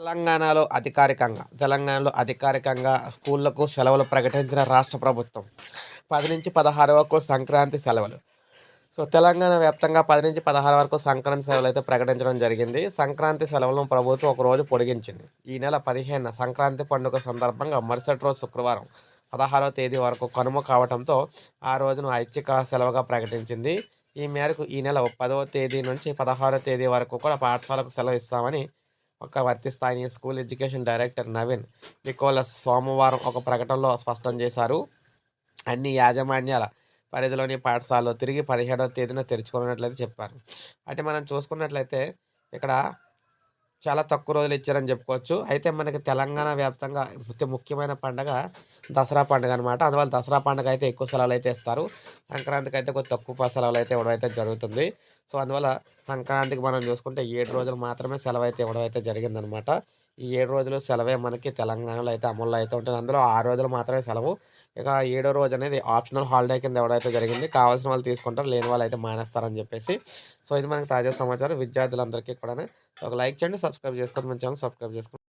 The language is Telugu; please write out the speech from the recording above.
తెలంగాణలో అధికారికంగా స్కూళ్లకు సెలవులు ప్రకటించిన రాష్ట్ర ప్రభుత్వం. 10-16 వరకు సంక్రాంతి సెలవులు. తెలంగాణ వ్యాప్తంగా 10-16 వరకు సంక్రాంతి సెలవులైతే ప్రకటించడం జరిగింది. సంక్రాంతి సెలవులను ప్రభుత్వం ఒక రోజు పొడిగించింది. ఈ నెల 15న సంక్రాంతి పండుగ సందర్భంగా మరుసటి రోజు శుక్రవారం 16వ తేదీ వరకు కనుమ కావటంతో ఆ రోజును ఐచ్ఛిక సెలవుగా ప్రకటించింది. ఈ మేరకు ఈ నెల 10వ తేదీ నుంచి 16వ తేదీ వరకు కూడా పాఠశాలకు సెలవు ఇస్తామని వర్తిస్తాయని school education director Naveen Nicholas సోమవారం ఒక ప్రకటనలో స్పష్టం చేశారు. అన్ని యాజమాన్యాల పరిధిలోని పాఠశాలలో తిరిగి 17వ తేదీన తెరుచుకున్నట్లయితే చెప్పారు. అంటే మనం చూసుకున్నట్లయితే ఇక్కడ చాలా తక్కువ రోజులు ఇచ్చారని చెప్పుకోవచ్చు. అయితే మనకి తెలంగాణ వ్యాప్తంగా ముఖ్యమైన పండగ దసరా పండుగ అనమాట. అందువల్ల దసరా పండుగ అయితే ఎక్కువ సెలవులైతే ఇస్తారు. సంక్రాంతికి అయితే కొద్ది తక్కువ సెలవులైతే ఇవ్వడం అయితే జరుగుతుంది. అందువల్ల సంక్రాంతికి మనం చూసుకుంటే 7 రోజులు మాత్రమే సెలవైతే ఇవ్వడం అయితే జరిగిందనమాట. ఈ 7 రోజులు సెలవే మనకి తెలంగాణలో అయితే అమల్లో అయితే ఉంటుంది. అందులో 6 రోజులు మాత్రమే సెలవు. ఇక ఏడో రోజు అనేది ఆప్షనల్ హాలిడే కింద ఇవ్వడం అయితే జరిగింది. కావాల్సిన వాళ్ళు తీసుకుంటారు. లేని వాళ్ళు అయితే మానేస్తారని చెప్పేసి. ఇది మనకి తాజా సమాచారం. విద్యార్థులందరికీ కూడా ఒక లైక్ చేయండి. సబ్స్క్రైబ్ చేసుకోండి. మన ఛానల్ సబ్స్క్రైబ్ చేసుకోండి.